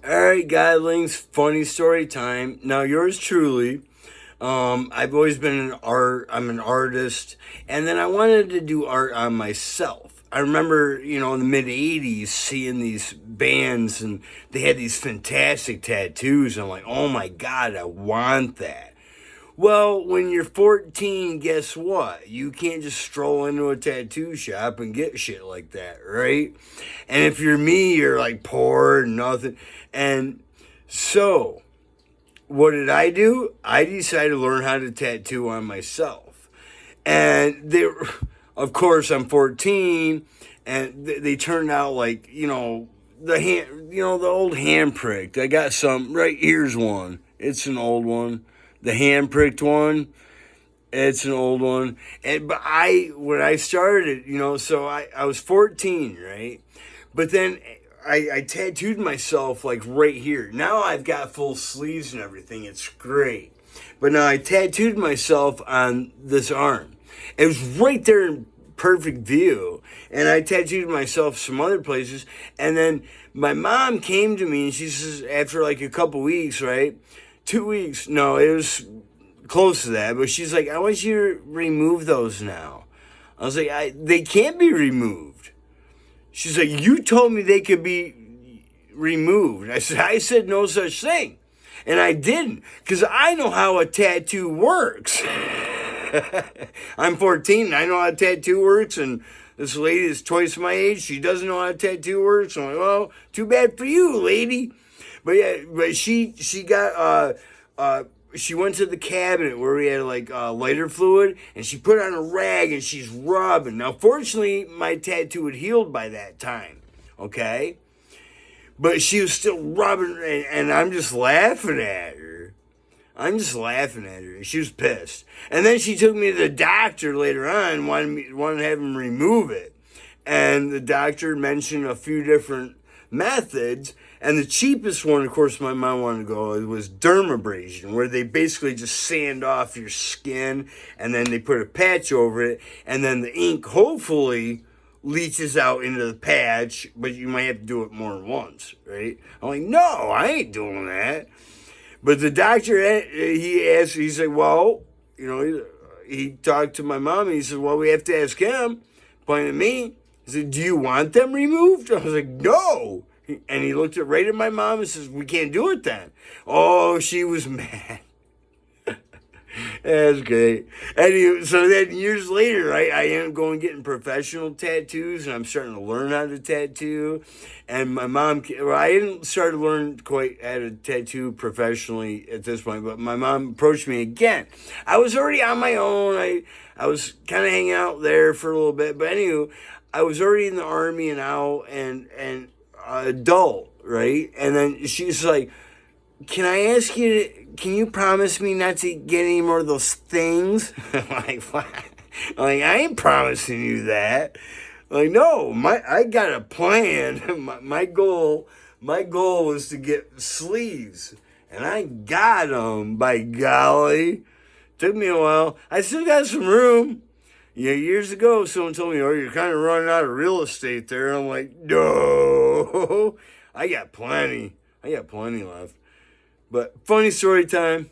All right, Godlings, funny story time. Now, yours truly. I've always been an art. I'm an artist, and then I wanted to do art on myself. I remember, in the mid '80s, seeing these bands, and they had these fantastic tattoos. I'm like, oh my god, I want that. Well, when you're 14, guess what? You can't just stroll into a tattoo shop and get shit like that, right? And if you're me, you're like poor and nothing. And so, what did I do? I decided to learn how to tattoo on myself. And of course, I'm 14, and they turned out like, the old hand pricked. I got some, right here's one. It's an old one. The hand pricked one. It's an old one. But when I started, so I was 14, right? But then I tattooed myself like right here. Now I've got full sleeves and everything. It's great. But now I tattooed myself on this arm. It was right there in perfect view. And I tattooed myself some other places. And then my mom came to me and she says, after like a couple weeks, right? 2 weeks. No, it was close to that. But she's like, I want you to remove those now. I was like, they can't be removed. She's like, you told me they could be removed. I said no such thing. And I didn't, because I know how a tattoo works. I'm 14, and I know how a tattoo works, and this lady is twice my age. She doesn't know how a tattoo works. I'm like, well, too bad for you, lady. But yeah, but she got she went to the cabinet where we had like lighter fluid, and she put on a rag and she's rubbing. Now, fortunately, my tattoo had healed by that time, okay? But she was still rubbing, and I'm just laughing at her. And she was pissed. And then she took me to the doctor later on, wanted to have him remove it. And the doctor mentioned a few different methods, and the cheapest one, of course, my mom wanted to go, was dermabrasion, where they basically just sand off your skin, and then they put a patch over it, and then the ink hopefully leaches out into the patch, but you might have to do it more than once, right? I'm like, no, I ain't doing that. But the doctor, he's like, well, he talked to my mom, and he said, well, we have to ask him, pointing at me. He said, do you want them removed? I was like, no. And he looked right at my mom and says, we can't do it then. Oh, she was mad. That's great. Anyway, so then years later, I ended up going getting professional tattoos, and I'm starting to learn how to tattoo. And my mom, I didn't start to learn quite how to tattoo professionally at this point, but my mom approached me again. I was already on my own. I was kind of hanging out there for a little bit, but anyway, I was already in the army and out and adult, right? And then she's like, can you promise me not to get any more of those things? I'm like, what? I'm like, I ain't promising you that. I'm like, no, I got a plan. My goal was to get sleeves. And I got them, by golly. Took me a while. I still got some room. Yeah, years ago, someone told me, oh, you're kind of running out of real estate there. And I'm like, no, I got plenty left. But funny story time.